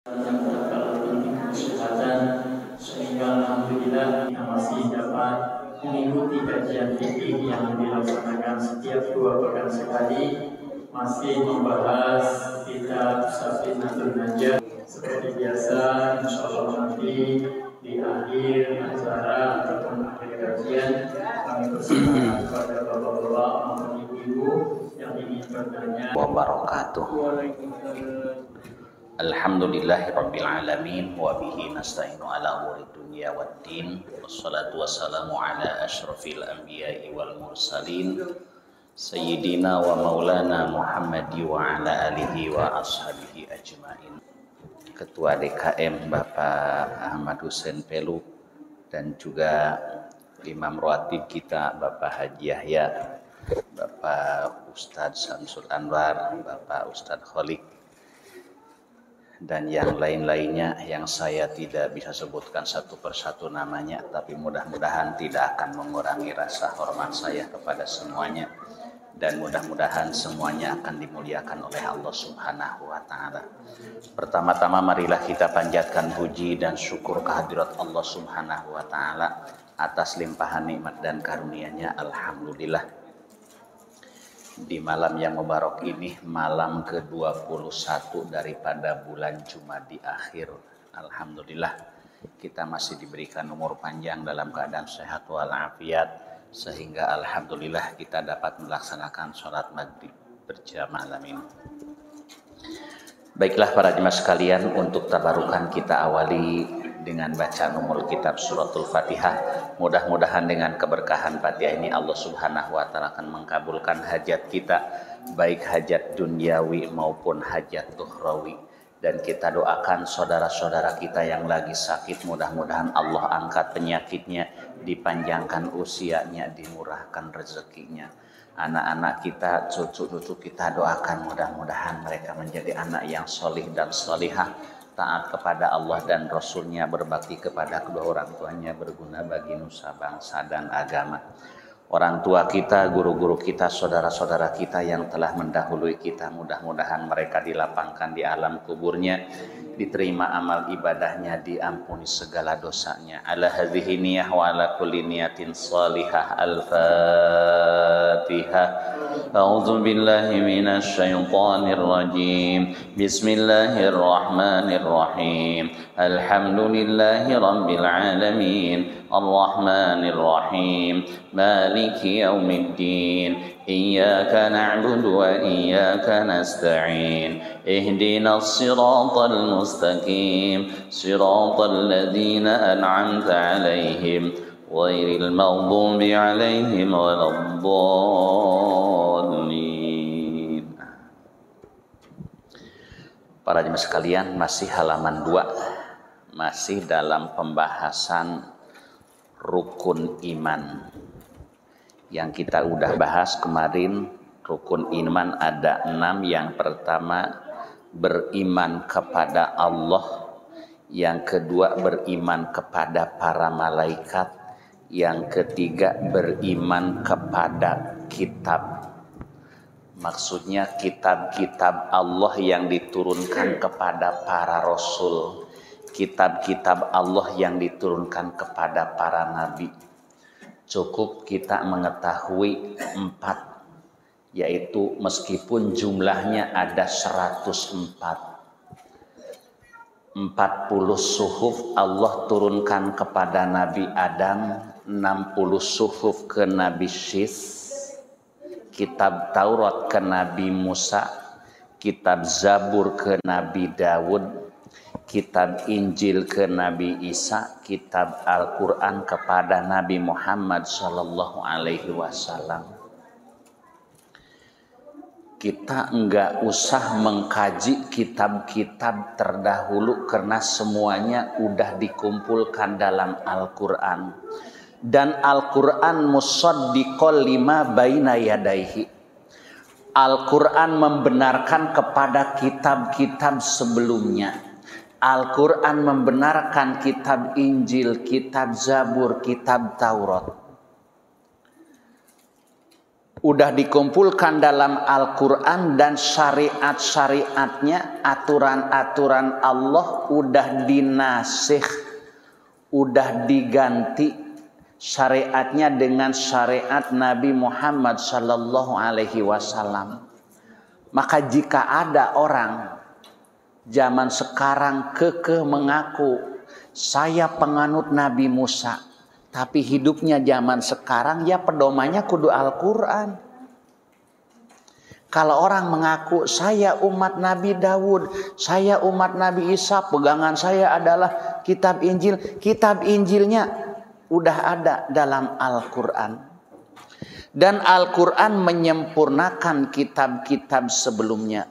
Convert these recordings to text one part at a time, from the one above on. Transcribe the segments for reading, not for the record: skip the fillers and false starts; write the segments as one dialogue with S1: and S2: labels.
S1: yang dapat kesehatan sehingga alhamdulillah kita masih dapat mengikuti kajian fikih yang dilaksanakan setiap 2 pekan sekali, masih membahas kitab Safinatul Najah. Seperti biasa, insyaallah nanti di akhir acara ataupun akhir kajian kami persilakan kepada bapak-bapak maupun ibu-ibu yang ingin bertanya.
S2: Wabarakatuh. Alhamdulillahirabbil alamin wa bihi nasta'inu ala umuri dunya waddin wassalatu wassalamu ala asyrafil anbiya'i wal mursalin sayyidina wa maulana Muhammadi wa ala alihi wa ashabihi ajmain. Ketua DKM Bapak Ahmad Hussein Pelu dan juga Imam Rawatib kita Bapak Haji Yahya, Bapak Ustadz Samsul Anwar, Bapak Ustadz Kholik, dan yang lain-lainnya yang saya tidak bisa sebutkan satu persatu namanya, tapi mudah-mudahan tidak akan mengurangi rasa hormat saya kepada semuanya, dan mudah-mudahan semuanya akan dimuliakan oleh Allah Subhanahu wa Ta'ala. Pertama-tama marilah kita panjatkan puji dan syukur kehadirat Allah Subhanahu wa Ta'ala atas limpahan nikmat dan karunia-Nya. Alhamdulillah, di malam yang mubarak ini, malam ke-21 daripada bulan Jumadi akhir, alhamdulillah kita masih diberikan umur panjang dalam keadaan sehat walafiat, sehingga alhamdulillah kita dapat melaksanakan sholat maghrib berjamaah malam ini. Baiklah para jemaah sekalian, untuk tabarukan kita awali dengan bacaan umul kitab suratul Fatihah. Mudah-mudahan dengan keberkahan Fatihah ini Allah Subhanahu wa Ta'ala akan mengabulkan hajat kita, baik hajat duniawi maupun hajat ukhrawi. Dan kita doakan saudara-saudara kita yang lagi sakit, mudah-mudahan Allah angkat penyakitnya, dipanjangkan usianya, dimurahkan rezekinya. Anak-anak kita, cucu-cucu kita doakan mudah-mudahan mereka menjadi anak yang solih dan solihah, taat kepada Allah dan Rasulnya, berbakti kepada kedua orang tuanya, berguna bagi nusa bangsa dan agama. Orang tua kita, guru-guru kita, saudara-saudara kita yang telah mendahului kita, mudah-mudahan mereka dilapangkan di alam kuburnya, diterima amal ibadahnya, diampuni segala dosanya. Ala hadhihi niyah wa ala kulli niyatin salihah. Al-Fatihah. A'udzu billahi minasy syaithanir rajim. Bismillahirrahmanirrahim. Alhamdulillahi rabbil alamin. Ar-Rahmanir Rahim. Maliki yaumiddin. Iyyaka na'budu wa iyyaka nasta'in. Ihdinas siratal mustaqim. Siratal ladzina an'amta 'alaihim ghairil maghdubi 'alaihim waladdallin. Para jemaah sekalian, masih halaman 2, masih dalam pembahasan rukun iman yang kita udah bahas kemarin. Rukun iman ada 6. Yang pertama, beriman kepada Allah. Yang kedua, beriman kepada para malaikat. Yang ketiga, beriman kepada kitab. Maksudnya kitab-kitab Allah yang diturunkan kepada para rasul, kitab-kitab Allah yang diturunkan kepada para nabi. Cukup kita mengetahui 4, yaitu meskipun jumlahnya ada 104. 40 suhuf Allah turunkan kepada Nabi Adam, 60 suhuf ke Nabi Syis, kitab Taurat ke Nabi Musa, kitab Zabur ke Nabi Daud, kitab Injil ke Nabi Isa, kitab Al-Quran kepada Nabi Muhammad sallallahu alaihi wasallam. Kita enggak usah mengkaji kitab-kitab terdahulu karena semuanya udah dikumpulkan dalam Al-Quran. Dan Al-Quran musaddiqol lima baina yadaihi. Al-Quran membenarkan kepada kitab-kitab sebelumnya. Al-Quran membenarkan kitab Injil, kitab Zabur, kitab Taurat. udah dikumpulkan dalam Al-Quran, dan syariat-syariatnya, aturan-aturan Allah udah dinasikh, udah diganti syariatnya dengan syariat Nabi Muhammad sallallahu alaihi wasallam. Maka jika ada orang zaman sekarang kekeh mengaku saya penganut Nabi Musa, tapi hidupnya zaman sekarang, ya pedomannya kudu Al-Quran. Kalau orang mengaku saya umat Nabi Daud, saya umat Nabi Isa, pegangan saya adalah kitab Injil. Kitab Injilnya udah ada dalam Al-Quran. Dan Al-Quran menyempurnakan kitab-kitab sebelumnya.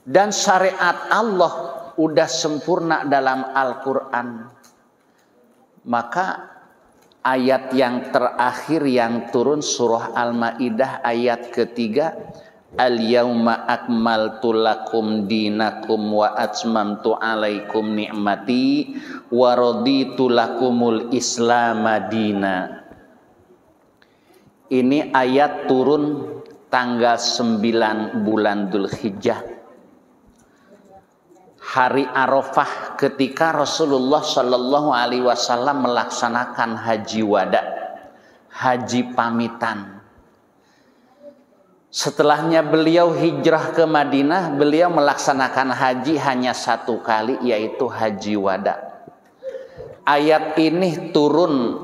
S2: Dan syariat Allah udah sempurna dalam Al-Quran. Maka ayat yang terakhir yang turun surah Al-Maidah ayat ketiga, Al-yauma akmaltu lakum dinakum wa atmamtu alaikum ni'mati wa raditu lakumul islama dina. Ini ayat turun tanggal 9 bulan Dzulhijjah, hari Arafah, ketika Rasulullah Shallallahu Alaihi Wasallam melaksanakan haji wada, haji pamitan. Setelahnya beliau hijrah ke Madinah, beliau melaksanakan haji hanya 1 kali, yaitu haji wada. Ayat ini turun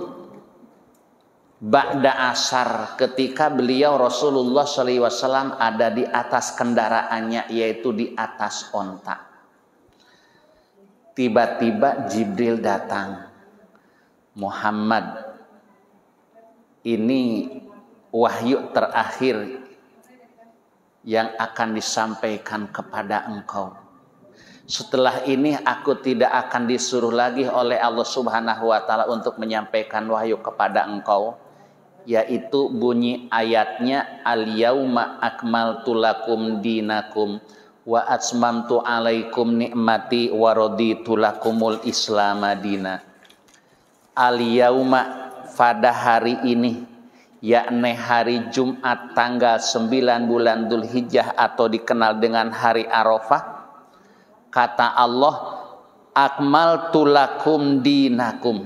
S2: ba'da asar, ketika beliau Rasulullah Shallallahu Alaihi Wasallam ada di atas kendaraannya, yaitu di atas onta. Tiba-tiba Jibril datang. Muhammad, ini wahyu terakhir yang akan disampaikan kepada engkau. Setelah ini aku tidak akan disuruh lagi oleh Allah Subhanahu wa Ta'ala untuk menyampaikan wahyu kepada engkau, yaitu bunyi ayatnya, Al-yauma akmaltu lakum dinakum wa atmamtu alaikum ni'mati wa raditu lakumul islama dina. Al-yauma, pada hari ini, yakni hari Jumat tanggal 9 bulan Dzulhijjah atau dikenal dengan hari Arafah, kata Allah, akmaltu lakum dinakum.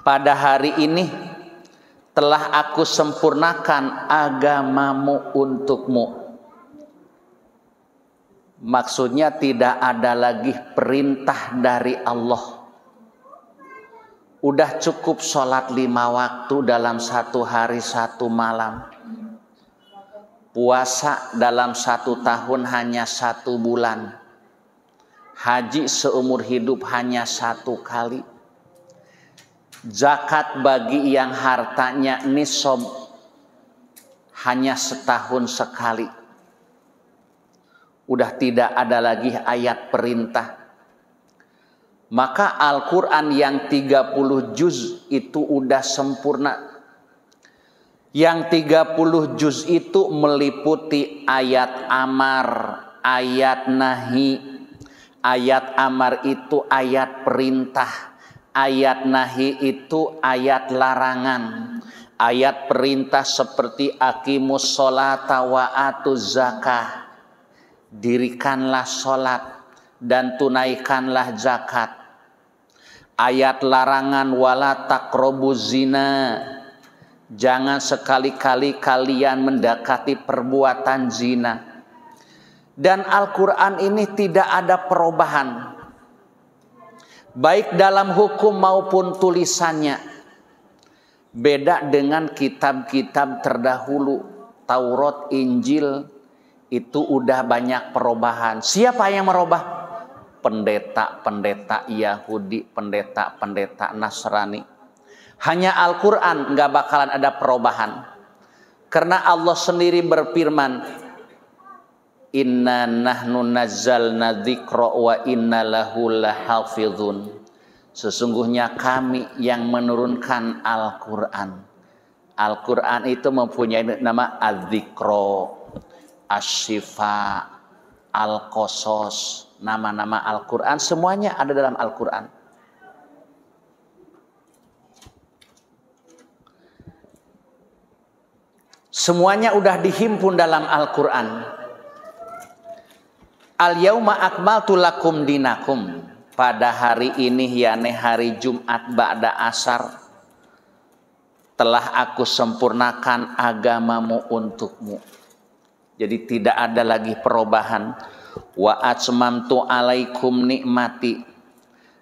S2: Pada hari ini telah aku sempurnakan agamamu untukmu. Maksudnya tidak ada lagi perintah dari Allah. Udah cukup sholat 5 waktu dalam 1 hari 1 malam. Puasa dalam 1 tahun hanya 1 bulan. Haji seumur hidup hanya 1 kali. Zakat bagi yang hartanya nisab hanya setahun sekali. Udah tidak ada lagi ayat perintah. Maka Al-Quran yang 30 juz itu udah sempurna. Yang 30 juz itu meliputi ayat amar, ayat nahi. Ayat amar itu ayat perintah. Ayat nahi itu ayat larangan. Ayat perintah seperti aqimus sholata wa atuz zakah. Dirikanlah sholat dan tunaikanlah zakat. Ayat larangan, wala taqrabuz zina. Jangan sekali-kali kalian mendekati perbuatan zina. Dan Al-Quran ini tidak ada perubahan, baik dalam hukum maupun tulisannya. Beda dengan kitab-kitab terdahulu, Taurat, Injil, itu udah banyak perubahan. Siapa yang merubah? Pendeta-pendeta Yahudi, pendeta-pendeta Nasrani. Hanya Al-Quran nggak bakalan ada perubahan. Karena Allah sendiri berfirman, Inna nahnu nazzalna dzikra wa inna lahu lahafizun. Sesungguhnya kami yang menurunkan Al-Quran. Al-Quran itu mempunyai nama Az-Dzikra, Asy-Syifa, Al-Qasas, nama-nama Al-Quran semuanya ada dalam Al-Quran. Semuanya udah dihimpun dalam Al-Quran. Al-yauma akmaltu lakum dinakum. Pada hari ini, yakni hari Jumat ba'da asar, telah aku sempurnakan agamamu untukmu. Jadi tidak ada lagi perubahan. Wa atmamtu alaikum nikmati,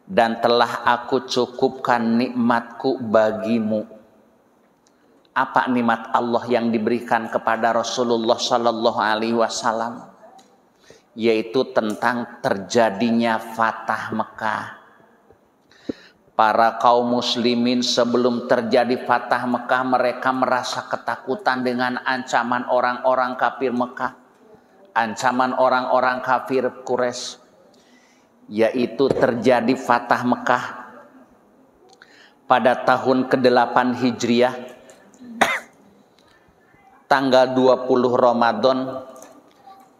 S2: dan telah aku cukupkan nikmatku bagimu. Apa nikmat Allah yang diberikan kepada Rasulullah sallallahu alaihi wasallam? Yaitu tentang terjadinya Fatah Mekah. Para kaum muslimin sebelum terjadi Fatah Mekah, mereka merasa ketakutan dengan ancaman orang-orang kafir Mekah, ancaman orang-orang kafir Quraisy. Yaitu terjadi Fatah Mekah pada tahun ke-8 Hijriah, tanggal 20 Ramadan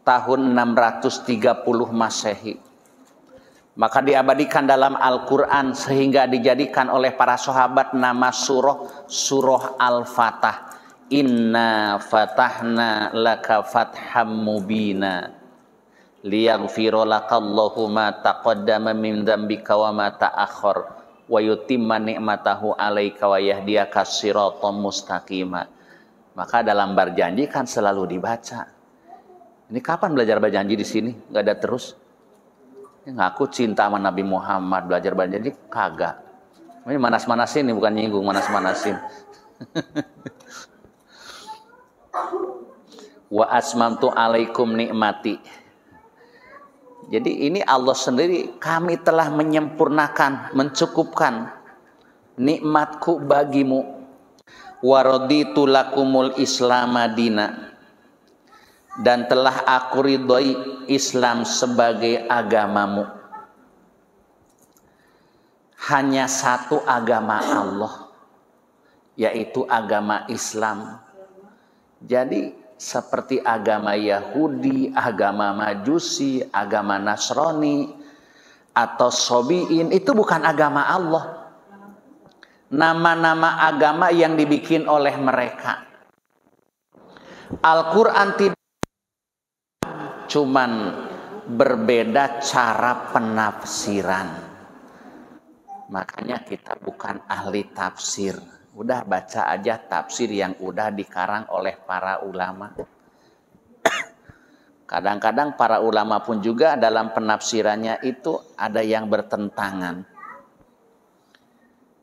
S2: tahun 630 Masehi. Maka diabadikan dalam Al-Quran sehingga dijadikan oleh para sahabat nama surah Al-Fatah. Inna fatahna laka fatham mubina liyaghfira lakallahu ma taqaddama min dzambika wa ma ta'akhkhar wa yutimma ni'matahu 'alaika wa yahdiyaka siratan mustaqima. Maka dalam berjanji kan selalu dibaca. Ini kapan belajar berjanji di sini? Nggak ada terus. Ngaku cinta sama Nabi Muhammad, belajar berjanji kagak. Ini manas-manasin, ini bukan nyinggung, manas-manasin. Wa asmamtu alaikum nikmati. Jadi ini Allah sendiri, kami telah menyempurnakan, mencukupkan nikmatku bagimu. Wa raditu lakumul Islam madina, dan telah aku ridhoi Islam sebagai agamamu. Hanya satu agama Allah, yaitu agama Islam. Jadi seperti agama Yahudi, agama Majusi, agama Nasrani, atau Sobiin, itu bukan agama Allah. Nama-nama agama yang dibikin oleh mereka. Al-Quran tidak, cuman berbeda cara penafsiran. Makanya kita bukan ahli tafsir. Udah baca aja tafsir yang udah dikarang oleh para ulama. Kadang-kadang para ulama pun juga dalam penafsirannya itu ada yang bertentangan.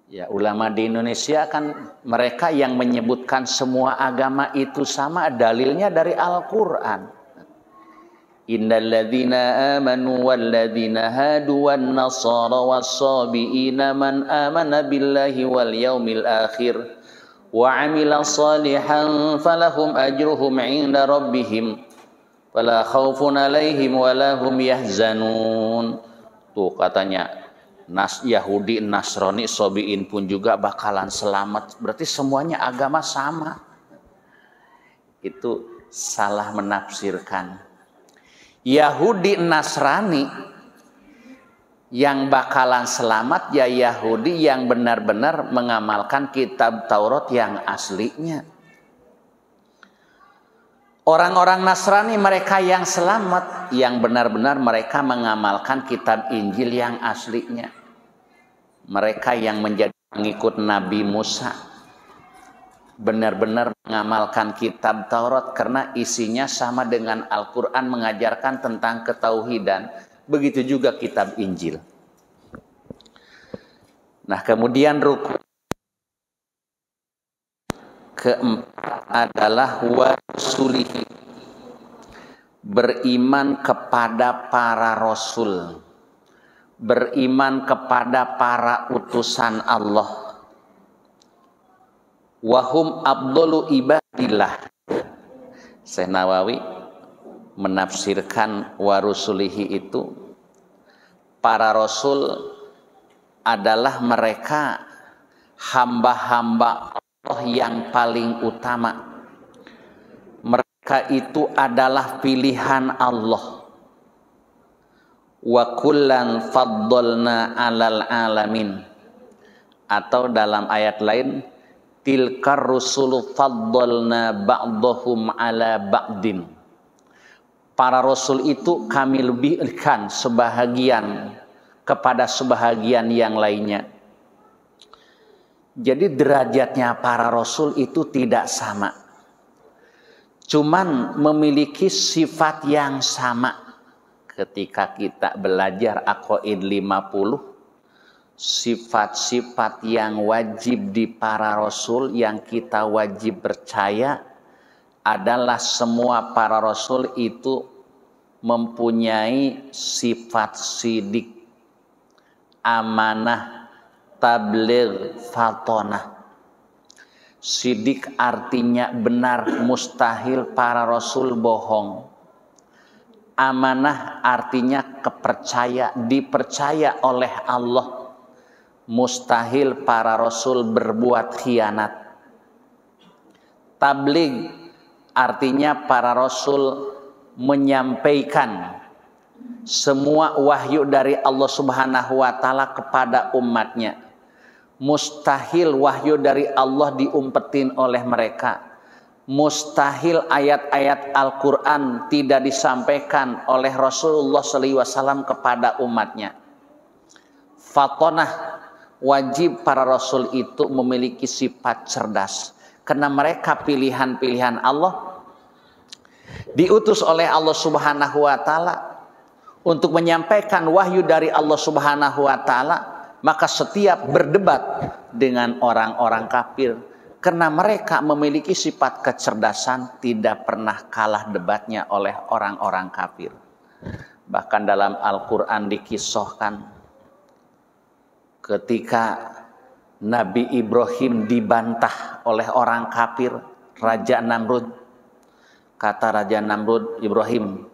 S2: Ya, ulama di Indonesia kan mereka yang menyebutkan semua agama itu sama, dalilnya dari Al-Quran. Innal ladzina amanu wal ladzina hadu wan nasara was-sabiina man amana billahi wal yaumil akhir wa 'amila shalihan falahum ajruhum 'inda rabbihim fala khaufun 'alaihim wa lahum yahzanun. Tuh katanya Yahudi, Nasrani, Sobiin pun juga bakalan selamat. Berarti semuanya agama sama. Itu salah menafsirkan. Yahudi, Nasrani yang bakalan selamat ya Yahudi yang benar-benar mengamalkan kitab Taurat yang aslinya. Orang-orang Nasrani mereka yang selamat, yang benar-benar mereka mengamalkan kitab Injil yang aslinya. Mereka yang menjadi pengikut Nabi Musa benar-benar mengamalkan kitab Taurat karena isinya sama dengan Al-Quran, mengajarkan tentang ketauhidan. Begitu juga kitab Injil. Nah, kemudian rukun keempat adalah wasulihi, beriman kepada para rasul, beriman kepada para utusan Allah. Wahum abdulu ibadillah. Syekh Nawawi menafsirkan warusulihi itu, para rasul adalah mereka hamba-hamba Allah yang paling utama. Mereka itu adalah pilihan Allah. Wa kullan faddalna 'alal alamin. Atau dalam ayat lain, tilkar rusulu faddalna ba'dahum ala ba'din. Para rasul itu kami lebihkan sebahagian kepada sebahagian yang lainnya. Jadi derajatnya para rasul itu tidak sama. Cuman memiliki sifat yang sama. Ketika kita belajar Aqaid 50, sifat-sifat yang wajib di para rasul yang kita wajib percaya adalah semua para rasul itu mempunyai sifat sidik, amanah, tabligh, fatonah. Sidik artinya benar, mustahil para rasul bohong. Amanah artinya kepercaya, dipercaya oleh Allah. Mustahil para rasul berbuat khianat. Tabligh artinya para rasul menyampaikan semua wahyu dari Allah Subhanahu wa taala kepada umatnya. Mustahil wahyu dari Allah diumpetin oleh mereka. Mustahil ayat-ayat Al-Quran tidak disampaikan oleh Rasulullah SAW kepada umatnya. Fatonah, wajib para rasul itu memiliki sifat cerdas. Karena mereka pilihan-pilihan Allah, diutus oleh Allah Subhanahu wa taala untuk menyampaikan wahyu dari Allah Subhanahu wa taala, maka setiap berdebat dengan orang-orang kafir karena mereka memiliki sifat kecerdasan, tidak pernah kalah debatnya oleh orang-orang kafir. Bahkan dalam Al-Quran dikisahkan ketika Nabi Ibrahim dibantah oleh orang kafir, Raja Namrud. Kata Raja Namrud, Ibrahim,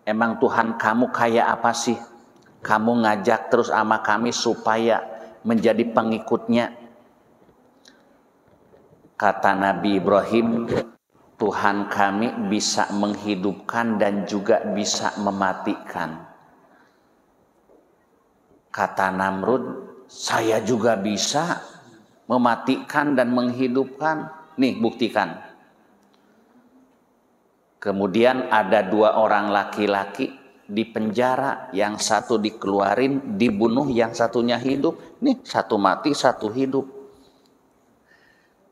S2: emang Tuhan kamu kayak apa sih? Kamu ngajak terus sama kami supaya menjadi pengikutnya. Kata Nabi Ibrahim, Tuhan kami bisa menghidupkan dan juga bisa mematikan. Kata Namrud, saya juga bisa mematikan dan menghidupkan. Nih buktikan. Kemudian ada dua orang laki-laki di penjara, yang satu dikeluarin, dibunuh, yang satunya hidup. Nih satu mati, satu hidup.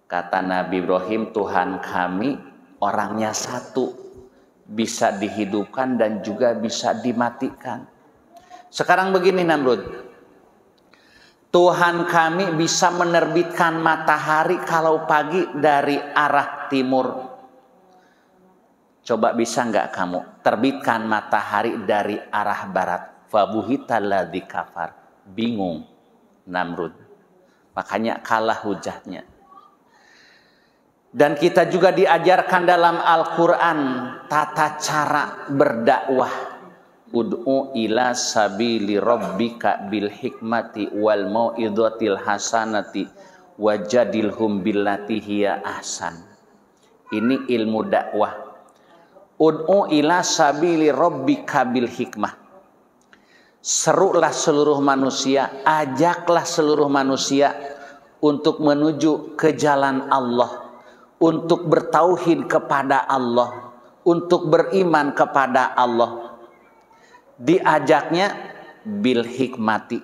S2: Kata Nabi Ibrahim, Tuhan kami orangnya satu, bisa dihidupkan dan juga bisa dimatikan. Sekarang begini Namrud, Tuhan kami bisa menerbitkan matahari kalau pagi dari arah timur. Coba bisa nggak kamu terbitkan matahari dari arah barat? Fabuhita ladzi kafar. Bingung Namrud. Makanya kalah hujahnya. Dan kita juga diajarkan dalam Al-Quran tata cara berdakwah. Ud'u ila sabili rabbika bil hikmati wal mau'izatil hasanati wajadilhum billati hiya ahsan. Ini ilmu dakwah. Ud'u ila sabili rabbika bil hikmah. Serulah seluruh manusia, ajaklah seluruh manusia untuk menuju ke jalan Allah, untuk bertauhid kepada Allah, untuk beriman kepada Allah. Diajaknya bil hikmati.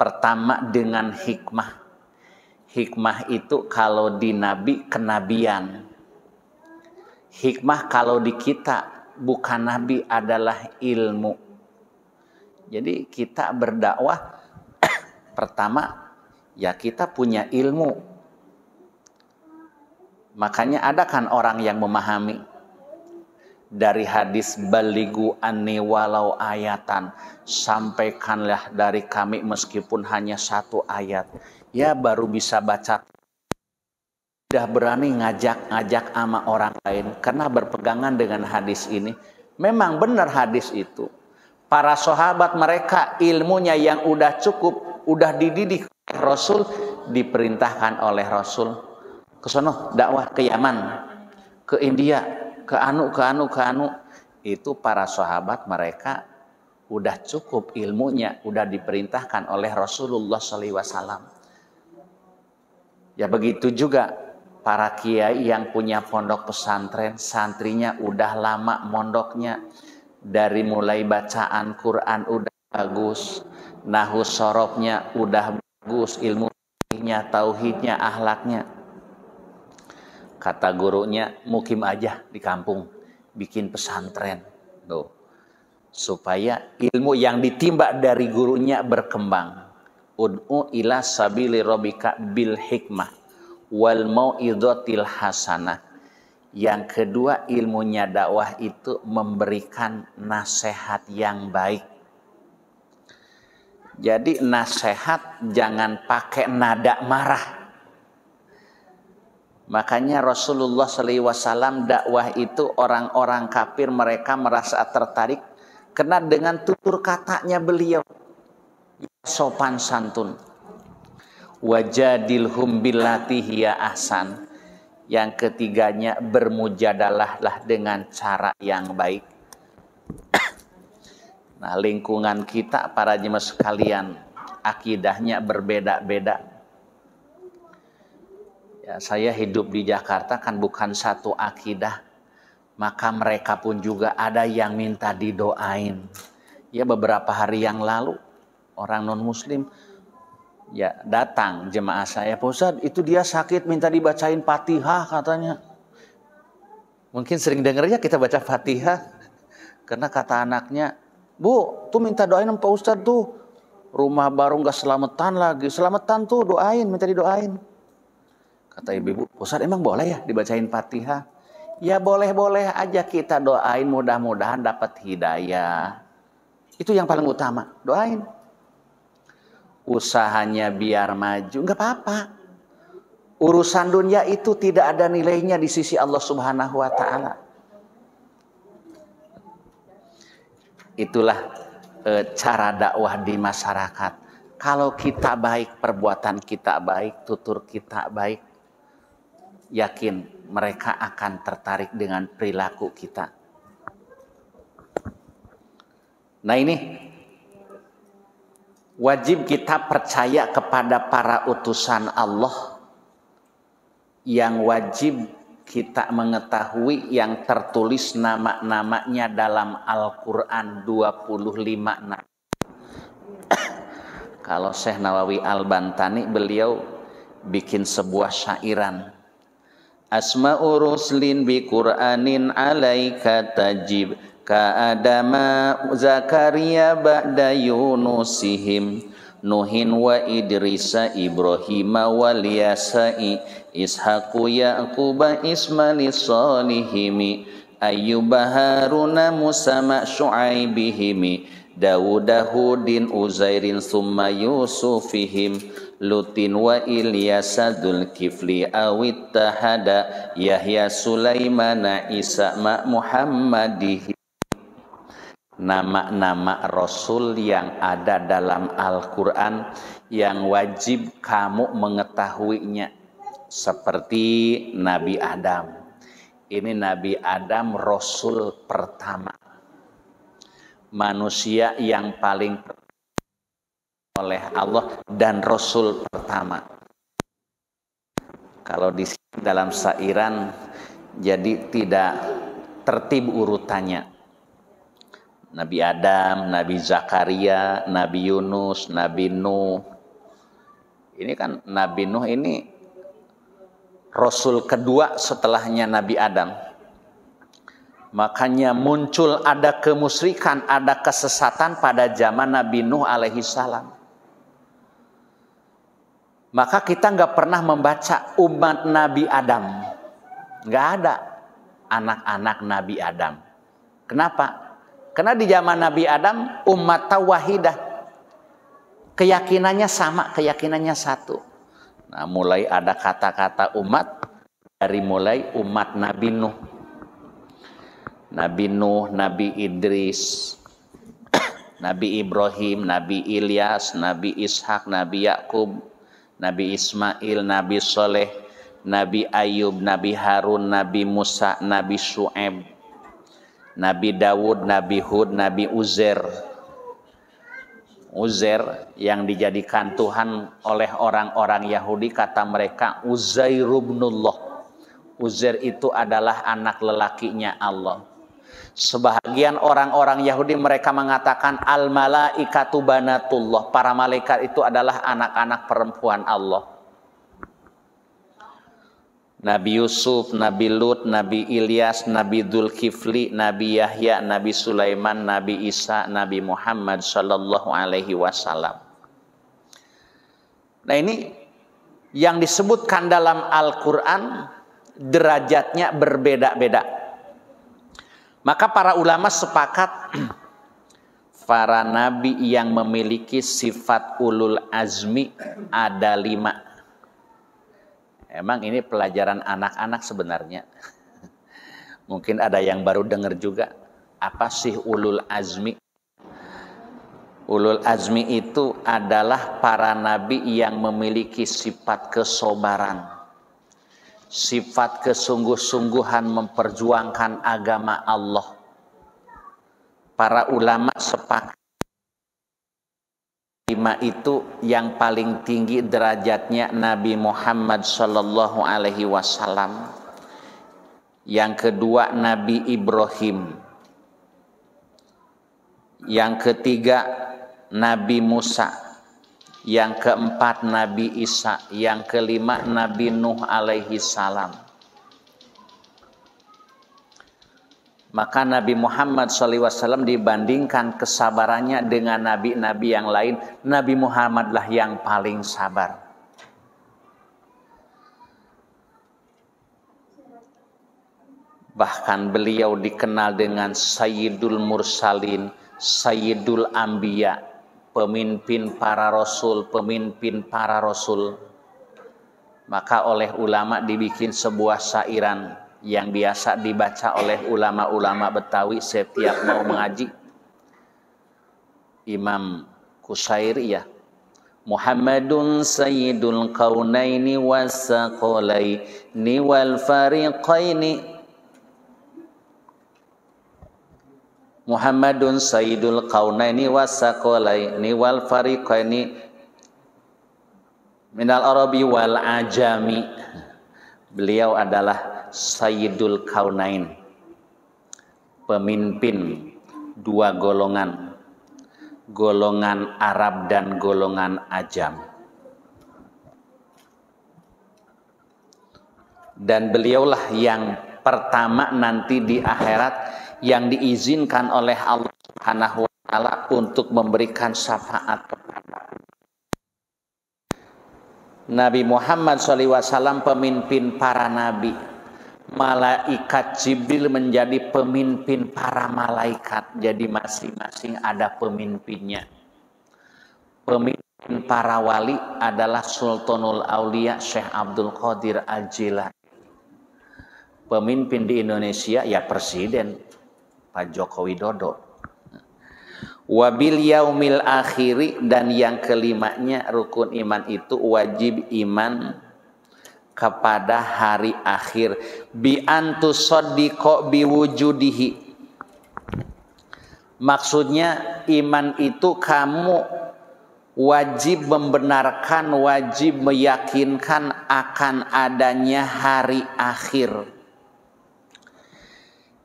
S2: Pertama dengan hikmah. Hikmah itu kalau di nabi kenabian. Hikmah kalau di kita bukan nabi adalah ilmu. Jadi kita berdakwah pertama ya kita punya ilmu. Makanya ada kan orang yang memahami dari hadis balighu anni walau ayatan, sampaikanlah dari kami meskipun hanya satu ayat. Ya baru bisa baca, udah berani ngajak sama orang lain karena berpegangan dengan hadis ini. Memang benar hadis itu. Para sahabat mereka ilmunya yang udah cukup, udah dididik Rasul, diperintahkan oleh Rasul ke sono dakwah ke Yaman, ke India, ke anu. Itu para sahabat mereka udah cukup ilmunya, udah diperintahkan oleh Rasulullah SAW. Ya begitu juga para kiai yang punya pondok pesantren, santrinya udah lama mondoknya, dari mulai bacaan Quran udah bagus, nahwu sorobnya udah bagus, ilmu fikihnya, tauhidnya, akhlaknya. Kata gurunya, mukim aja di kampung, bikin pesantren, tuh, supaya ilmu yang ditimba dari gurunya berkembang. Ud'u ila sabili rabbika bil hikmah wal mau'izatil hasanah. Yang kedua, ilmunya dakwah itu memberikan nasihat yang baik. Jadi nasihat jangan pakai nada marah. Makanya Rasulullah SAW dakwah itu orang-orang kafir mereka merasa tertarik karena dengan tutur katanya beliau sopan santun. Wajadilhum billati hiya ahsan. Yang ketiganya, bermujadalahlah dengan cara yang baik. Nah, lingkungan kita para jemaah sekalian, akidahnya berbeda-beda. Ya, saya hidup di Jakarta kan bukan satu akidah. Maka mereka pun juga ada yang minta didoain. Ya, beberapa hari yang lalu orang non-muslim ya datang jemaah saya, Pak Ustadz itu dia sakit minta dibacain Fatihah katanya. Mungkin sering dengarnya kita baca Fatihah, karena kata anaknya, Bu tuh minta doain Pak Ustadz tuh, rumah baru gak selamatan lagi, selamatan tuh doain, minta didoain. Kata ibu, Ustadz emang boleh ya dibacain Fatihah? Ya boleh-boleh aja kita doain, mudah-mudahan dapat hidayah. Itu yang paling utama, doain. Usahanya biar maju, nggak apa-apa. Urusan dunia itu tidak ada nilainya di sisi Allah Subhanahu wa Ta'ala. Itulah cara dakwah di masyarakat. Kalau kita baik, perbuatan kita baik, tutur kita baik, yakin mereka akan tertarik dengan perilaku kita. Nah ini, wajib kita percaya kepada para utusan Allah, yang wajib kita mengetahui yang tertulis nama-namanya dalam Al-Quran 25 nama. Kalau Syekh Nawawi Al-Bantani beliau bikin sebuah syairan. Asma'u ruslin bi Qur'anin alaika tajib ka Adama Zakaria ba'da Yunusihim Nuhin wa Idrisa Ibrahima wal Yasa'i Ishaqu Yaquba Ismaili Salihimi Ayyuba Haruna Musa ma Syu'aibihimi Dawuda Hudin Uzairin summa Yusufihim Lutin wa Ilyasa Dzulkifli awit tahada Yahya Sulaimana Isa ma Muhammadihi. Nama-nama Rasul yang ada dalam Al-Quran yang wajib kamu mengetahuinya. Seperti Nabi Adam. Ini Nabi Adam Rasul pertama. Manusia yang paling oleh Allah dan Rasul pertama. Kalau di sini dalam sairan jadi tidak tertib urutannya. Nabi Adam, Nabi Zakaria, Nabi Yunus, Nabi Nuh. Ini kan Nabi Nuh ini Rasul kedua setelahnya Nabi Adam. Makanya muncul ada kemusyrikan, ada kesesatan pada zaman Nabi Nuh alaihi salam. Maka kita nggak pernah membaca umat Nabi Adam. Nggak ada anak-anak Nabi Adam. Kenapa? Karena di zaman Nabi Adam umat wahidah. Keyakinannya sama, keyakinannya satu. Nah, mulai ada kata-kata umat dari mulai umat Nabi Nuh. Nabi Nuh, Nabi Idris, Nabi Ibrahim, Nabi Ilyas, Nabi Ishak, Nabi Yakub, Nabi Ismail, Nabi Soleh, Nabi Ayub, Nabi Harun, Nabi Musa, Nabi Syu'aib, Nabi Dawud, Nabi Hud, Nabi Uzair. Uzair yang dijadikan Tuhan oleh orang-orang Yahudi, kata mereka Uzair ibnullah. Uzair itu adalah anak lelakinya Allah. Sebahagian orang-orang Yahudi mereka mengatakan al-malaikatu banatullah. Para malaikat itu adalah anak-anak perempuan Allah. Nabi Yusuf, Nabi Lut, Nabi Ilyas, Nabi Dzulkifli, Nabi Yahya, Nabi Sulaiman, Nabi Isa, Nabi Muhammad sallallahu alaihi wasallam. Nah, ini yang disebutkan dalam Al-Qur'an derajatnya berbeda-beda. Maka para ulama sepakat para nabi yang memiliki sifat ulul azmi ada 5. Emang ini pelajaran anak-anak sebenarnya. Mungkin ada yang baru dengar juga. Apa sih ulul azmi? Ulul azmi itu adalah para nabi yang memiliki sifat kesabaran, sifat kesungguh-sungguhan memperjuangkan agama Allah. Para ulama sepakat 5 itu yang paling tinggi derajatnya Nabi Muhammad sallallahu alaihi wasallam. Yang kedua Nabi Ibrahim. Yang ketiga Nabi Musa. Yang keempat Nabi Isa. Yang kelima Nabi Nuh alaihi salam. Maka Nabi Muhammad SAW dibandingkan kesabarannya dengan nabi-nabi yang lain, Nabi Muhammadlah yang paling sabar. Bahkan beliau dikenal dengan Sayyidul Mursalin, Sayyidul Anbiya, pemimpin para rasul, pemimpin para rasul. Maka oleh ulama dibikin sebuah syairan yang biasa dibaca oleh ulama-ulama Betawi setiap mau mengaji. Imam Qusairi ya. Muhammadun sayyidul kaunaini wassaqalaini wal fariqaini. Muhammadun sayyidul kaunaini wassaqalaini wal fariqaini minal arabi wal ajami. Beliau adalah Sayyidul Kaunain, pemimpin 2 golongan, golongan Arab dan golongan Ajam. Dan beliaulah yang pertama nanti di akhirat yang diizinkan oleh Allah Subhanahu wa taala untuk memberikan syafaat kepada Nabi Muhammad SAW, pemimpin para nabi. Malaikat Jibril menjadi pemimpin para malaikat. Jadi masing-masing ada pemimpinnya. Pemimpin para wali adalah Sultanul Aulia Syekh Abdul Qadir Al-Jilani. Pemimpin di Indonesia ya Presiden Pak Joko Widodo. Wabil yaumil akhiri, dan yang kelimanya rukun iman itu wajib iman kepada hari akhir. Bi antusaddiqa biwujudihi. Maksudnya iman itu kamu wajib membenarkan, wajib meyakinkan akan adanya hari akhir.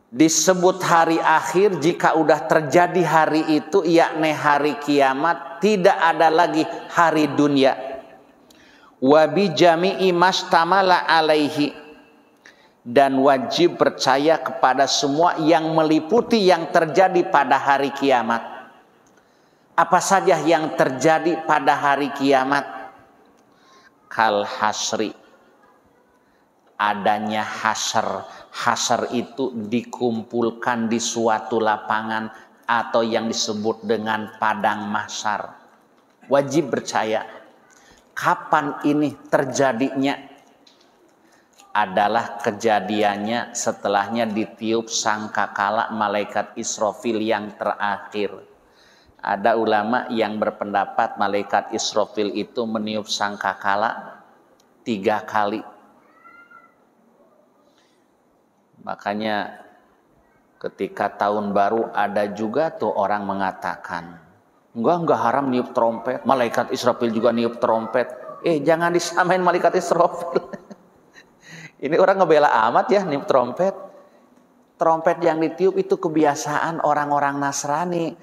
S2: Disebut hari akhir jika udah terjadi hari itu, yakni hari kiamat, tidak ada lagi hari dunia. Wa bi jami'i mastamala alaihi, dan wajib percaya kepada semua yang meliputi yang terjadi pada hari kiamat. Apa saja yang terjadi pada hari kiamat? Kal hasri, adanya hasr. Hasr itu dikumpulkan di suatu lapangan atau yang disebut dengan padang mahsyar. Wajib percaya. Kapan ini terjadinya? Adalah kejadiannya setelahnya ditiup sangkakala malaikat Israfil yang terakhir. Ada ulama yang berpendapat malaikat Israfil itu meniup sangkakala 3 kali. Makanya ketika tahun baru ada juga tuh orang mengatakan Enggak haram niup trompet. Malaikat Israfil juga niup trompet. Jangan disamain malaikat Israfil. Ini orang ngebela amat ya niup trompet. Trompet yang ditiup itu kebiasaan orang-orang Nasrani.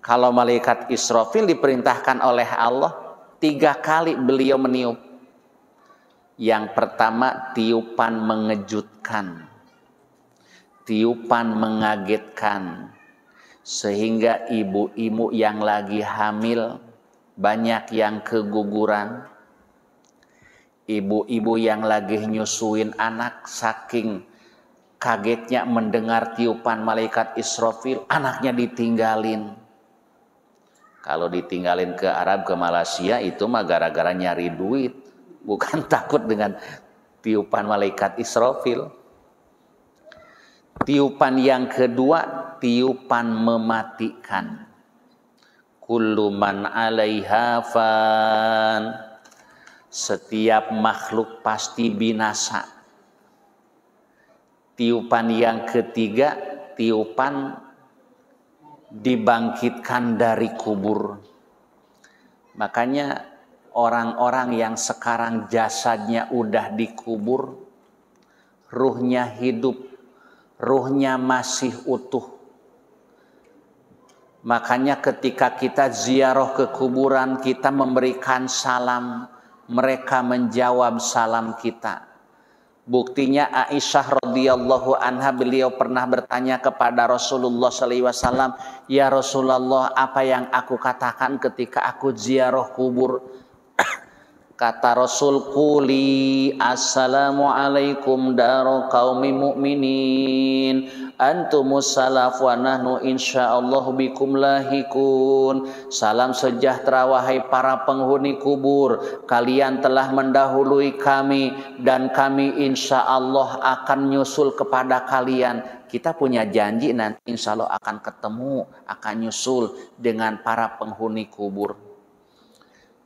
S2: Kalau malaikat Israfil diperintahkan oleh Allah 3 kali beliau meniup. Yang pertama tiupan mengejutkan, tiupan mengagetkan, sehingga ibu-ibu yang lagi hamil banyak yang keguguran. Ibu-ibu yang lagi nyusuin anak saking kagetnya mendengar tiupan malaikat Israfil, anaknya ditinggalin. Kalau ditinggalin ke Arab, ke Malaysia itu mah gara-gara nyari duit, bukan takut dengan tiupan malaikat Israfil. Tiupan yang kedua, tiupan mematikan. Kullu man 'alaiha fan. Setiap makhluk pasti binasa. Tiupan yang ketiga, tiupan dibangkitkan dari kubur. Makanya orang-orang yang sekarang jasadnya udah dikubur, ruhnya hidup, ruhnya masih utuh. Makanya ketika kita ziarah ke kuburan, kita memberikan salam, mereka menjawab salam kita. Buktinya Aisyah radhiyallahu anha, beliau pernah bertanya kepada Rasulullah SAW, ya Rasulullah, apa yang aku katakan ketika aku ziarah kubur? Kata Rasul, quli assalamualaikum daru qaumi mu'minin antumus salaf wa nahnu insyaallah bikum lahikun. Salam sejahtera wahai para penghuni kubur, kalian telah mendahului kami dan kami insyaallah akan nyusul kepada kalian. Kita punya janji nanti insyaallah akan ketemu, akan nyusul dengan para penghuni kubur.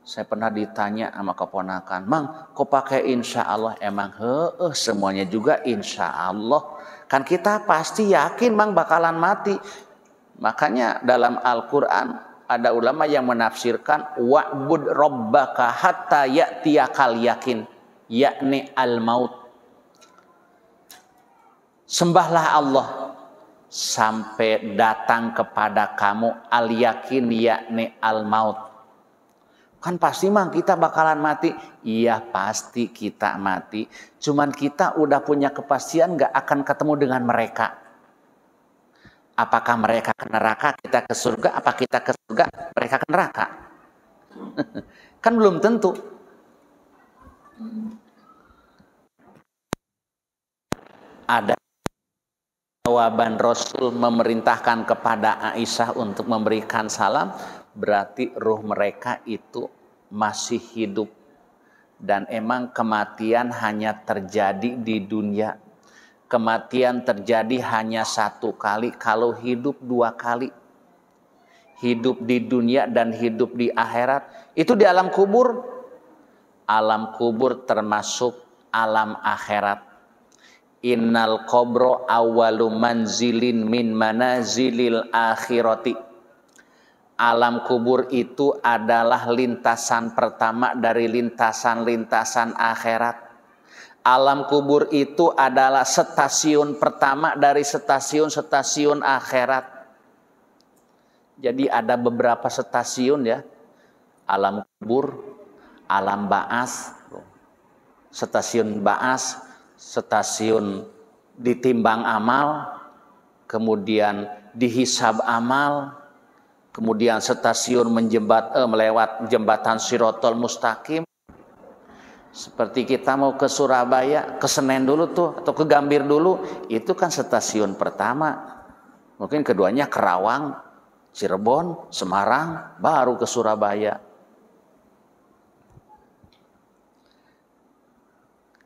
S2: Saya pernah ditanya sama keponakan, Mang, kok pakai insya Allah? Emang semuanya juga insya Allah. Kan kita pasti yakin Mang bakalan mati. Makanya dalam Al-Quran ada ulama yang menafsirkan wa'bud rabbaka hatta ya'tiyakal yakin, yakni al-maut. Sembahlah Allah sampai datang kepada kamu al-yakin, yakni al-maut. Kan pasti Mang kita bakalan mati. Iya pasti kita mati. Cuman kita udah punya kepastian gak akan ketemu dengan mereka. Apakah mereka ke neraka, kita ke surga? Apa kita ke surga, mereka ke neraka? Kan belum tentu. Ada jawaban Rasul memerintahkan kepada Aisyah untuk memberikan salam. Berarti ruh mereka itu masih hidup. Dan emang kematian hanya terjadi di dunia. Kematian terjadi hanya 1 kali, kalau hidup 2 kali. Hidup di dunia dan hidup di akhirat. Itu di alam kubur. Alam kubur termasuk alam akhirat. Innal qabro awwalu manzilin min manazilil akhirati. Alam kubur itu adalah lintasan pertama dari lintasan-lintasan akhirat. Alam kubur itu adalah stasiun pertama dari stasiun-stasiun akhirat. Jadi ada beberapa stasiun ya. Alam kubur, alam ba'as, stasiun ba'as, stasiun ditimbang amal, kemudian dihisab amal, kemudian stasiun melewat jembatan Shirathul Mustaqim. Seperti kita mau ke Surabaya, ke Senen dulu tuh, atau ke Gambir dulu, itu kan stasiun pertama. Mungkin keduanya Kerawang, Cirebon, Semarang, baru ke Surabaya.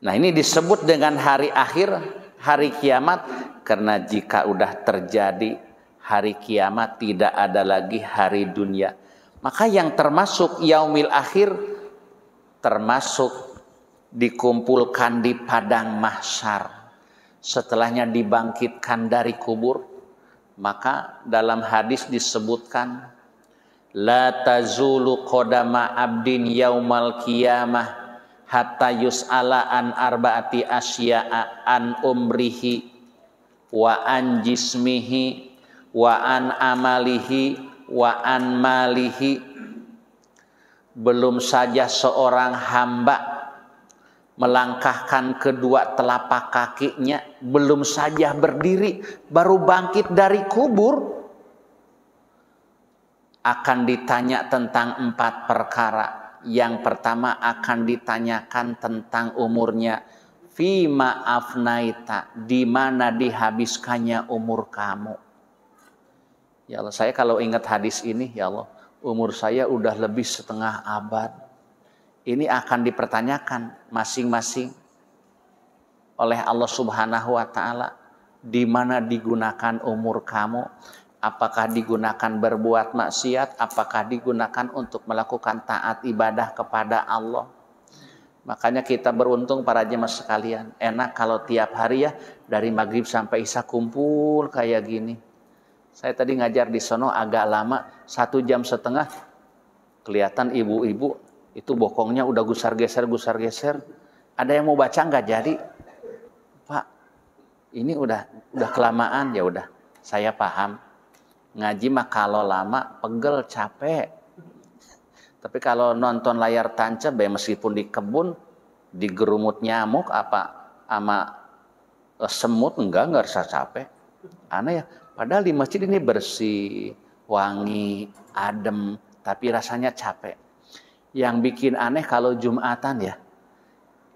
S2: Nah ini disebut dengan hari akhir, hari kiamat, karena jika udah terjadi hari kiamat tidak ada lagi hari dunia. Maka yang termasuk yaumil akhir termasuk dikumpulkan di padang mahsyar. Setelahnya dibangkitkan dari kubur. Maka dalam hadis disebutkan la tazulu qadama abdin yaumal qiyamah hatta yus'ala an arba'ati asya'a an umrihi wa an jismihi wa an amalihi wa an malihi. Belum saja seorang hamba melangkahkan kedua telapak kakinya, belum saja berdiri, baru bangkit dari kubur, akan ditanya tentang 4 perkara. Yang pertama akan ditanyakan tentang umurnya. Fima afnaita, di mana dihabiskannya umur kamu. Ya Allah, saya kalau ingat hadis ini, ya Allah, umur saya udah lebih setengah abad. Ini akan dipertanyakan masing-masing oleh Allah Subhanahu wa taala, di mana digunakan umur kamu? Apakah digunakan berbuat maksiat? Apakah digunakan untuk melakukan taat ibadah kepada Allah? Makanya kita beruntung para jemaah sekalian. Enak kalau tiap hari ya dari maghrib sampai isya kumpul kayak gini. Saya tadi ngajar di sono agak lama, 1,5 jam. Kelihatan ibu-ibu itu bokongnya udah gusar-geser. Ada yang mau baca nggak jadi? Pak, ini udah kelamaan. Ya udah, saya paham. Ngaji mah kalau lama pegel, capek. Tapi kalau nonton layar tancap, meskipun di kebun digerumut nyamuk apa sama semut, enggak rasa capek. Aneh ya. Padahal di masjid ini bersih, wangi, adem, tapi rasanya capek. Yang bikin aneh kalau Jumatan ya,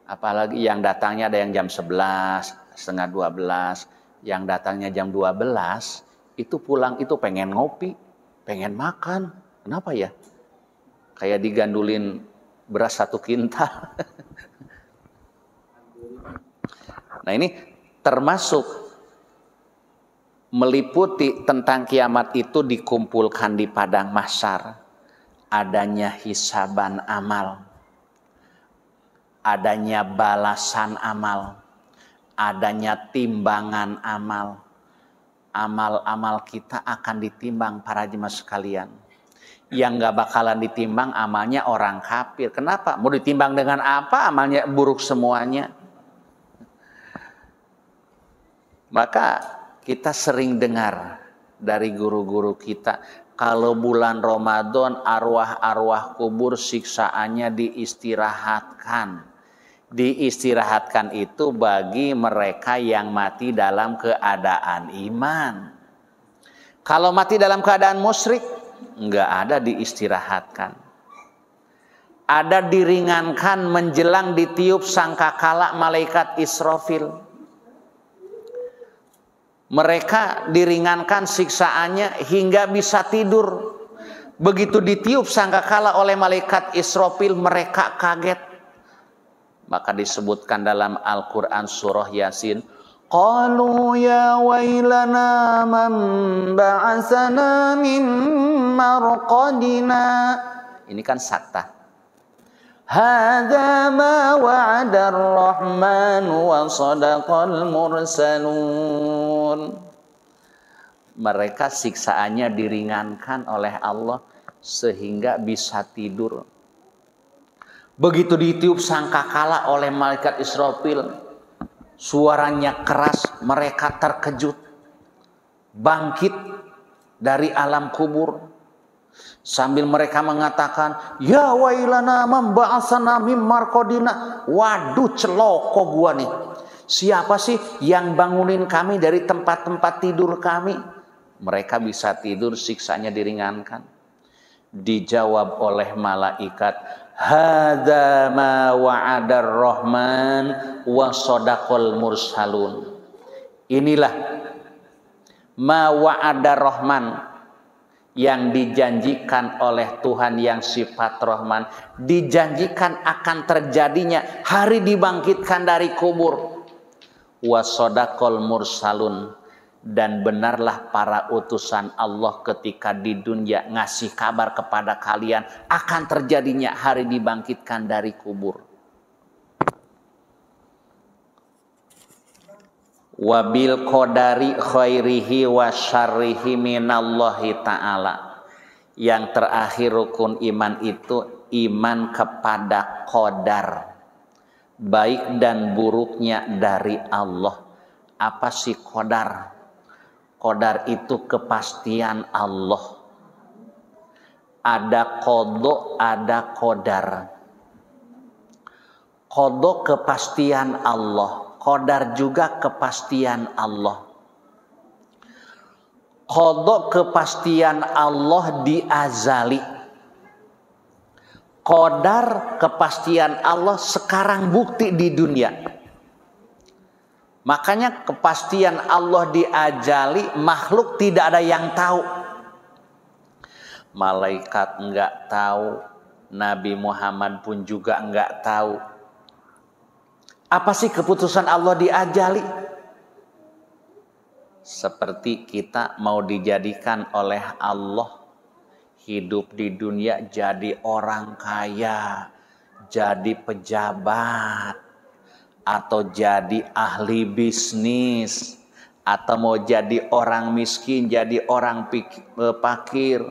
S2: apalagi yang datangnya ada yang jam 11, setengah 12, yang datangnya jam 12, itu pulang itu pengen ngopi, pengen makan. Kenapa ya? Kayak digandulin beras 1 kintal. Nah ini termasuk meliputi tentang kiamat itu dikumpulkan di padang mahsyar. Adanya hisaban amal, adanya balasan amal, adanya timbangan amal. Amal-amal kita akan ditimbang para jemaah sekalian. Yang gak bakalan ditimbang amalnya orang kafir. Kenapa? Mau ditimbang dengan apa? Amalnya buruk semuanya. Maka kita sering dengar dari guru-guru kita, kalau bulan Ramadan arwah-arwah kubur siksaannya diistirahatkan. Diistirahatkan itu bagi mereka yang mati dalam keadaan iman. Kalau mati dalam keadaan musyrik, enggak ada diistirahatkan. Ada diringankan menjelang ditiup sangkakala malaikat Israfil. Mereka diringankan siksaannya hingga bisa tidur. Begitu ditiup sangkakala oleh malaikat Israfil, mereka kaget. Maka disebutkan dalam Al-Quran surah Yasin, qalu ya wailana man ba'asana min marqadina. Ini kan sakta. Hadza ma wa'ada ar-rahman wa sadaqal mursalun. Mereka siksaannya diringankan oleh Allah sehingga bisa tidur. Begitu ditiup sangkakala oleh malaikat Israfil, suaranya keras, mereka terkejut, bangkit dari alam kubur. Sambil mereka mengatakan, ya wailana mamba'asana mim marqadina. Waduh, celoko gua nih. Siapa sih yang bangunin kami dari tempat-tempat tidur kami? Mereka bisa tidur, siksanya diringankan. Dijawab oleh malaikat, hadza ma wa'adar rahman wa sadaqal mursalun. Inilah ma wa'adar rahman, yang dijanjikan oleh Tuhan yang sifat Rahman, dijanjikan akan terjadinya hari dibangkitkan dari kubur. Wasodaqol mursalun, dan benarlah para utusan Allah ketika di dunia ngasih kabar kepada kalian akan terjadinya hari dibangkitkan dari kubur. Wabil qadari khairihi wa syarrihi minallahi ta'ala. Yang terakhir rukun iman itu iman kepada qadar, baik dan buruknya dari Allah. Apa sih qadar? Qadar itu kepastian Allah. Ada qadha, ada qadar. Qadha kepastian Allah, qadar juga kepastian Allah. Qadha kepastian Allah di azali. Qadar kepastian Allah sekarang bukti di dunia. Makanya kepastian Allah di ajali, makhluk tidak ada yang tahu. Malaikat enggak tahu, Nabi Muhammad pun juga enggak tahu. Apa sih keputusan Allah di ajali? Seperti kita mau dijadikan oleh Allah hidup di dunia jadi orang kaya, jadi pejabat, atau jadi ahli bisnis, atau mau jadi orang miskin, jadi orang fakir.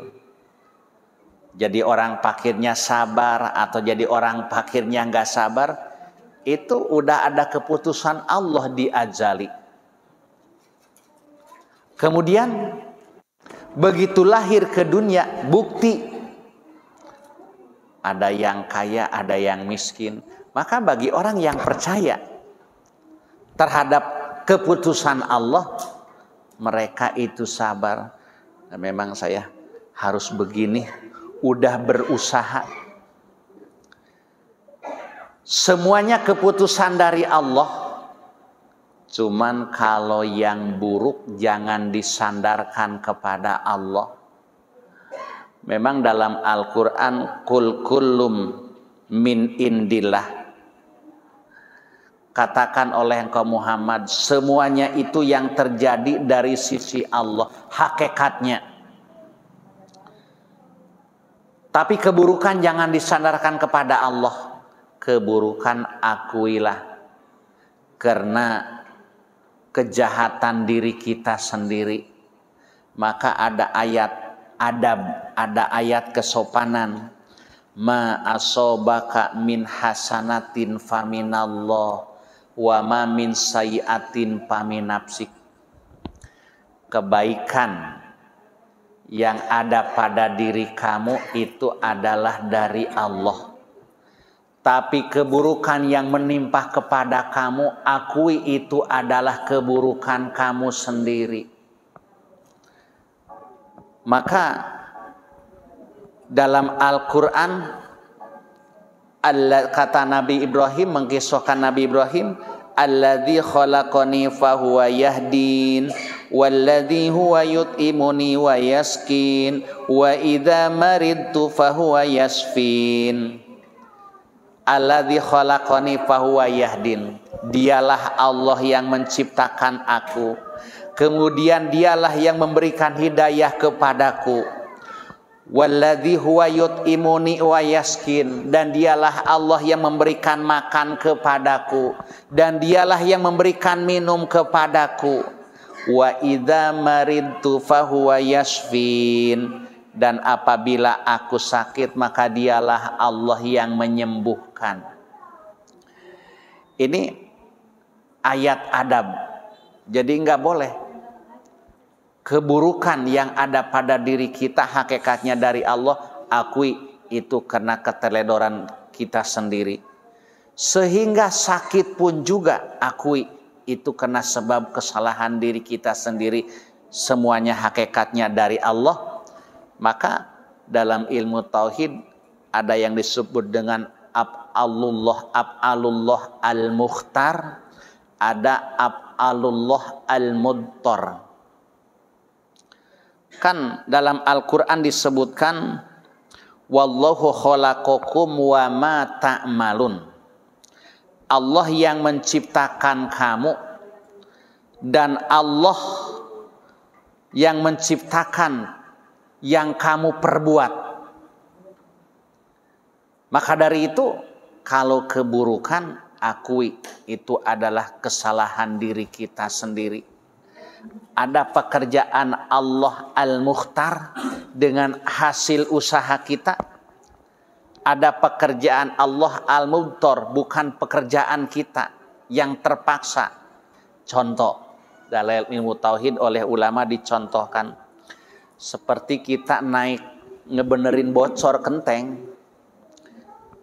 S2: Jadi orang fakirnya sabar atau jadi orang fakirnya nggak sabar, itu udah ada keputusan Allah di azali. Kemudian begitu lahir ke dunia, bukti ada yang kaya, ada yang miskin. Maka bagi orang yang percaya terhadap keputusan Allah, mereka itu sabar. Dan memang saya harus begini, udah berusaha. Semuanya keputusan dari Allah. Cuman kalau yang buruk jangan disandarkan kepada Allah. Memang dalam Al-Quran, kul kullum min indillah. Katakan oleh engkau Muhammad, semuanya itu yang terjadi dari sisi Allah, hakikatnya. Tapi keburukan jangan disandarkan kepada Allah. Keburukan akuilah. Karena kejahatan diri kita sendiri. Maka ada ayat adab, ada ayat kesopanan. Ma asobaka min hasanatin faminallah wa ma min sayyiatin faminapsik. Kebaikan yang ada pada diri kamu itu adalah dari Allah. Tapi keburukan yang menimpa kepada kamu, akui itu adalah keburukan kamu sendiri. Maka dalam Al-Quran, kata Nabi Ibrahim, mengkisahkan Nabi Ibrahim, alladzi khalaqani fahuwa yahdin walladzi huwa yut'imuni wa yaskin wa idza maridtu fahuwa yasfin. Alladzi khalaqani fahuwa yahdin. Dialah Allah yang menciptakan aku, kemudian dialah yang memberikan hidayah kepadaku. Walladzi huwa yut'imuni wa yaskin, dan dialah Allah yang memberikan makan kepadaku, dan dialah yang memberikan minum kepadaku. Wa idza maridtu fahuwa yashfin, dan apabila aku sakit maka dialah Allah yang menyembuhkan. Ini ayat adab. Jadi enggak boleh keburukan yang ada pada diri kita hakikatnya dari Allah, akui itu karena keteledoran kita sendiri. Sehingga sakit pun juga akui itu karena sebab kesalahan diri kita sendiri. Semuanya hakikatnya dari Allah. Maka dalam ilmu tauhid ada yang disebut dengan af'alullah al-mukhtar, ada af'alullah al-mudtar. Kan dalam Al-Quran disebutkan wallahu khalaqakum wa ma ta'malun. Allah yang menciptakan kamu dan Allah yang menciptakan yang kamu perbuat. Maka dari itu kalau keburukan akui itu adalah kesalahan diri kita sendiri. Ada pekerjaan Allah Al-Mukhtar dengan hasil usaha kita. Ada pekerjaan Allah al-mubtor, bukan pekerjaan kita yang terpaksa. Contoh, dalam ilmu tauhid oleh ulama dicontohkan seperti kita naik ngebenerin bocor genteng.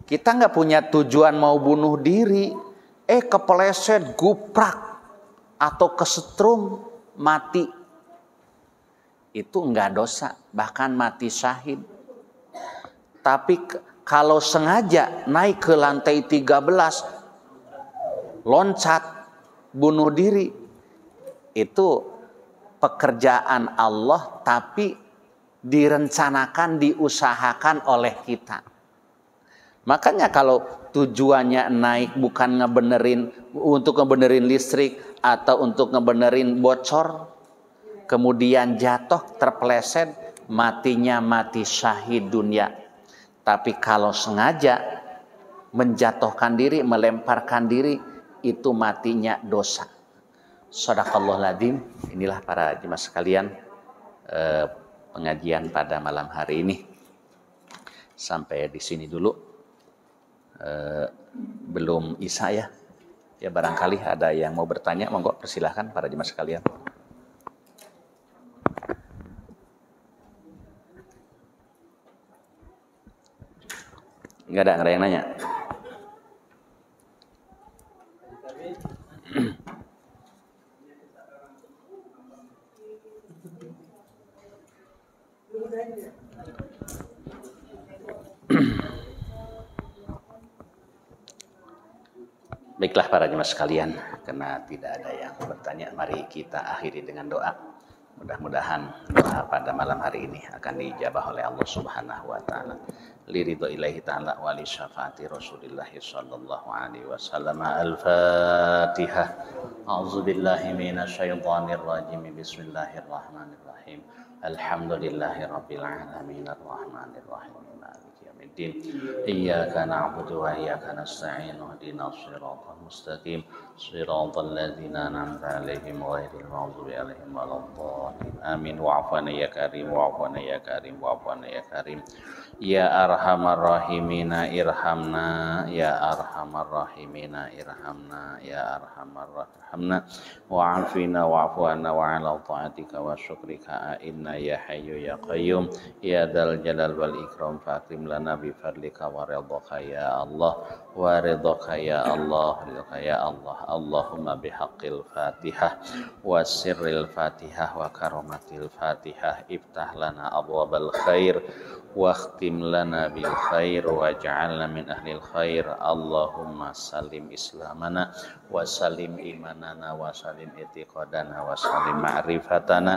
S2: Kita nggak punya tujuan mau bunuh diri, kepeleset, guprak atau kesetrum, mati. Itu nggak dosa, bahkan mati syahid. Tapi kalau sengaja naik ke lantai 13, loncat, bunuh diri, itu pekerjaan Allah tapi direncanakan, diusahakan oleh kita. Makanya kalau tujuannya naik bukan untuk ngebenerin listrik atau untuk ngebenerin bocor, kemudian jatuh, terpeleset, matinya mati syahid dunia. Tapi kalau sengaja menjatuhkan diri, melemparkan diri, itu matinya dosa. Shadaqallahul adzim. Inilah para jemaah sekalian pengajian pada malam hari ini. Sampai di sini dulu. Belum isya ya. Ya barangkali ada yang mau bertanya, monggo persilahkan para jemaah sekalian. Nggak ada yang nanya. Baiklah para jemaah sekalian, karena tidak ada yang bertanya, mari kita akhiri dengan doa. Mudah-mudahan doa pada malam hari ini akan dijabah oleh Allah Subhanahu wa taala. Liridho ilahi ta'ala wa li syafaati Rasulillah sallallahu alaihi wasallam. Al-Fatihah. A'udzubillahi minasyaitonir rajim. Bismillahirrahmanirrahim. Alhamdulillahirabbil alamin arrahmanir rahim. Maliki yaumiddin. Iyyaka na'budu wa iyyaka nasta'in. Ihdinas siratal mustaqim. Siratal ladzina an'amta 'alaihim ghairil maghdubi 'alaihim waladdallin. Amin. Wa'fu 'anna ya karim, wa'fu 'anna ya karim, wa'fu 'anna ya karim. Ya arhamar rahimina irhamna, ya arhamar rahimina irhamna, ya arhamar rahimna, wa'afina wa'fu anna wa 'ala ta'atika wa syukrika a'inna ya hayyu ya qayyum ya dzal jalal wal ikram fa'akrim lana bi fadlika wa ridhaka ya Allah wa ridhaka ya Allah, ridhaka ya Allah. Allahumma bihaqqil Fatihah wa sirril Fatihah wa karamatil Fatihah iftah lana abwabal khair واختم لنا بالخير واجعلنا من أهل الخير. اللهم سلم إسلامنا وسلم إيماننا وسلم اعتقادنا وسلم معرفتنا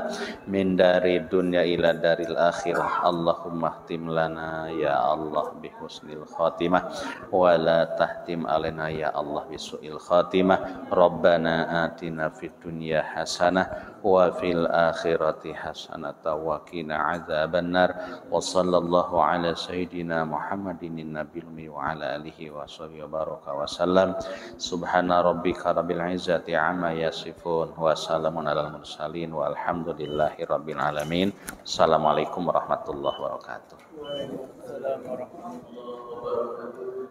S2: من دار الدنيا إلى دار الآخرة. اللهم اختم لنا يا الله بحسن الخاتمة ولا تختم علينا يا الله بسوء الخاتمة. ربنا آتنا في الدنيا حسنة وفي الآخرة حسنة وقنا عذاب النار. وصلى الله على سيدنا محمد النبي الأمي وعلى آله وصحبه وبارك وسلم. سبحان ربك رب العزة عما يصفون وسلام على المرسلين والحمد لله رب العالمين. السلام عليكم ورحمة الله وبركاته.
S1: Waalaikumsalam warahmatullahi wabarakatuh.